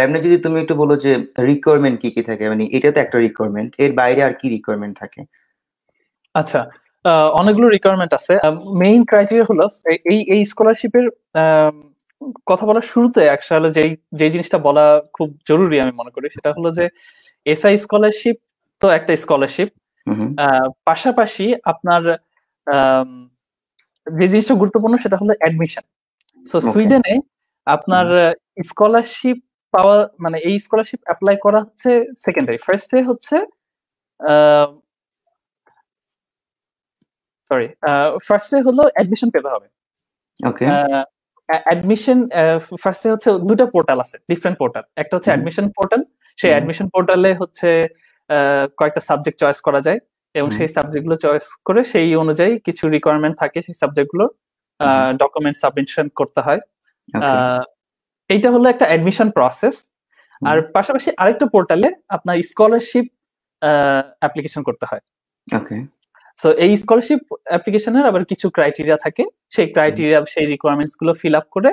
এমনি যদি তুমি একটু বলো যে রিকোয়ারমেন্ট কি কি থাকে, মানে এটা তো একটা রিকোয়ারমেন্ট, এর বাইরে আর কি রিকোয়ারমেন্ট থাকে? আচ্ছা, অনেকগুলো রিকোয়ারমেন্ট আছে। মেইন ক্রাইটেরিয়া হলো এই এই স্কলারশিপের কথা বলার শুরুতে আসলে যে জিনিসটা বলা খুব জরুরি আমি মনে করি, সেটা হলো যে এসআই স্কলারশিপ তো একটা স্কলারশিপ, হুম। পাশাপাশি আপনার আম, যে জিনিসটা গুরুত্বপূর্ণ সেটা হলো অ্যাডমিশন। So okay. সুইডেনে আপনার স্কলারশিপ পাওয়া, মানে এই স্কলারশিপ অ্যাপ্লাই করা হচ্ছে সেকেন্ডারি। ফার্স্টে হচ্ছে সরি ফার্স্টে হলো অ্যাডমিশন পেতে হবে। ওকে। অ্যাডমিশন ফার্স্টে হচ্ছে দুটো পোর্টাল আছে, ডিফারেন্ট পোর্টাল। একটা হচ্ছে অ্যাডমিশন পোর্টাল, সেই অ্যাডমিশন পোর্টালে হচ্ছে কয়েকটা সাবজেক্ট চয়েস করা যায়, এবং সেই সাবজেক্টগুলো চয়েস করে সেই অনুযায়ী কিছু রিকোয়ারমেন্ট থাকে, সেই সাবজেক্টগুলো ডকুমেন্ট সাবমিশন করতে হয়। ওকে। এইটা হলো একটা অ্যাডমিশন প্রসেস। আর পাশাপাশি আরেকটা পোর্টালে আপনার স্কলারশিপ অ্যাপ্লিকেশন করতে হয়। ওকে। সো এই স্কলারশিপ অ্যাপ্লিকেশনের আবার কিছু ক্রাইটেরিয়া থাকে, সেই ক্রাইটেরিয়া সেই রিকোয়ারমেন্টস গুলো ফিল আপ করে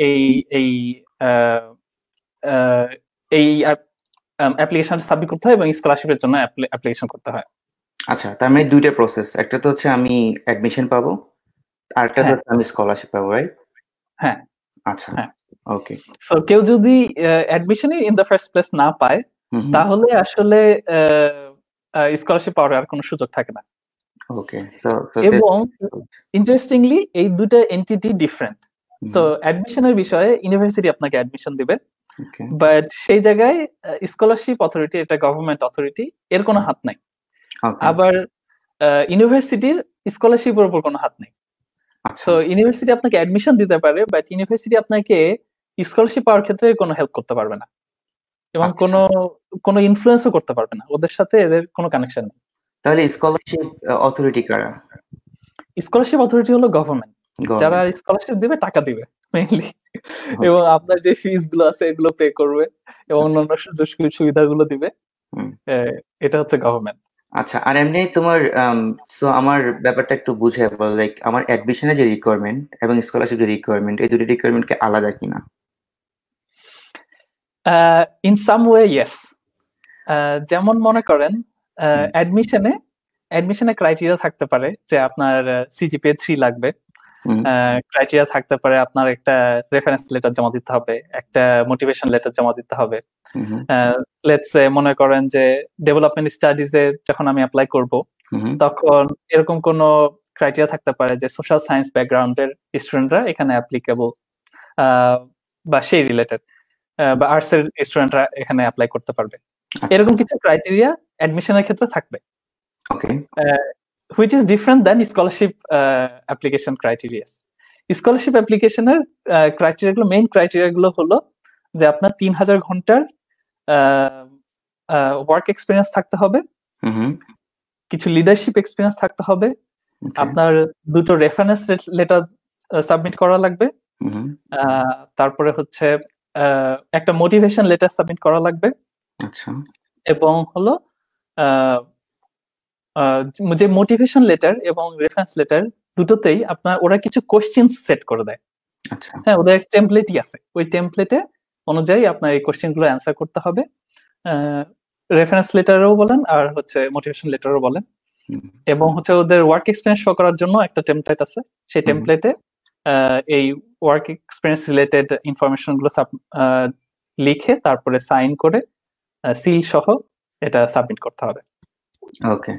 এই এই এই অ্যাপ্লিকেশন সাবমিট করতে হয় এবং স্কলারশিপের জন্য অ্যাপ্লিকেশন করতে হয়। আচ্ছা, তার মানে দুইটা প্রসেস, একটা তো হচ্ছে আমি অ্যাডমিশন পাবো, আরেকটা তো হ্যাঁ, হচ্ছে আমি স্কলারশিপ পাবো, রাইট? হ্যাঁ, আচ্ছা। হ্যাঁ। ওকে। সো কেউ যদি অ্যাডমিশনই ইন দ্য ফার্স্ট প্লেস না পায়, তাহলে আসলে স্কলারশিপ পাওয়ার আর কোনো সুযোগ থাকে না। ওকে। এবং ইন্টারেস্টিংলি এই দুটো এন্টিটি ডিফারেন্ট। সো অ্যাডমিশনের বিষয়ে ইউনিভার্সিটি আপনাকে অ্যাডমিশন দিবে, বাট সেই জায়গায় স্কলারশিপ অথরিটি, এটা গভর্নমেন্ট অথরিটি, এর কোনো হাত নাই। আবার ইউনিভার্সিটির স্কলারশিপের উপর কোনো হাত নেই। সো ইউনিভার্সিটি আপনাকে অ্যাডমিশন দিতে পারে, বাট ইউনিভার্সিটি আপনাকে স্কলারশিপ পাওয়ার ক্ষেত্রে কোনো হেল্প করতে পারবে না, এবং কোনো ইনফ্লুয়েন্সও করতে পারবে না, ওদের সাথে এদের কোনো কানেকশন নেই। তাহলে স্কলারশিপ অথরিটি কারা? স্কলারশিপ অথরিটি হলো গভর্নমেন্ট, যারা স্কলারশিপ দিবে, টাকা দিবে মেইনলি, এবং আপনার যে ফিস গুলো আছে এগুলো পে করবে, এবং অন্যান্য সুযোগ সুবিধাগুলো দিবে। এটা হচ্ছে গভর্নমেন্ট। আচ্ছা, আর এমনি তোমার সো আমার ব্যাপারটা একটু বুঝে বল, লাইক আমার অ্যাডমিশনের যে রিকোয়ারমেন্ট এবং স্কলারশিপের রিকোয়ারমেন্ট, এই দুটো রিকোয়ারমেন্ট কি আলাদা কিনা? In some way yes. যেমন মনে করেন অ্যাডমিশনে ক্রাইটেরিয়া থাকতে পারে যে আপনার সিজিপিএ 3 লাগবে, ক্রাইটেরিয়া থাকতে পারে আপনার একটা রেফারেন্স লেটার জমা দিতে হবে, একটা মোটিভেশন লেটার জমা দিতে হবে। লেটস সে মনে করেন যে ডেভেলপমেন্ট স্টাডিজে যখন আমি অ্যাপ্লাই করব, তখন এরকম কোন ক্রাইটেরিয়া থাকতে পারে যে সোশ্যাল সায়েন্স ব্যাকগ্রাউন্ডের স্টুডেন্টরা এখানে অ্যাপ্লিকেবল, বা সেই রিলেটেড, বা আর্টস এর স্টুডেন্টরা এখানে অ্যাপ্লাই করতে পারবে। এরকম কিছু ক্রাইটেরিয়া অ্যাডমিশনের ক্ষেত্রে থাকবে, which is different than scholarship application criteria. Scholarship অ্যাপ্লিকেশনের ক্রাইটেরিয়া গুলো, মেইন ক্রাইটেরিয়া গুলো হলো যে আপনার 3000 ঘন্টার ওয়ার্ক এক্সপিরিয়েন্স থাকতে হবে, কিছু লিডারশিপ এক্সপিরিয়েন্স থাকতে হবে, আপনার দুটো রেফারেন্স লেটার সাবমিট করা লাগবে, তারপরে হচ্ছে একটা মোটিভেশন লেটার সাবমিট করা লাগবে, এবং হলো যে মোটিভেশন লেটার এবং রেফারেন্স লেটার দুটোতেই আপনার ওরা কিছু কোশ্চেন সেট করে দেয়। হ্যাঁ, ওদের একটা টেমপ্লেটই আছে, ওই টেমপ্লেটে অনুযায়ী আপনার এই কোশ্চেন গুলো অ্যান্সার করতে হবে। রেফারেন্স লেটারও বলেন আর হচ্ছে মোটিভেশন লেটারও বলেন, এবং হচ্ছে ওদের ওয়ার্ক এক্সপিরিয়েন্স শো করার জন্য একটা টেমপ্লেট আছে, সেই টেমপ্লেটে এই ওয়ার্ক এক্সপিরিয়েন্স রিলেটেড ইনফরমেশন গুলো লিখে তারপরে সাইন করে সিল সহ এটা সাবমিট করতে হবে। ওকে।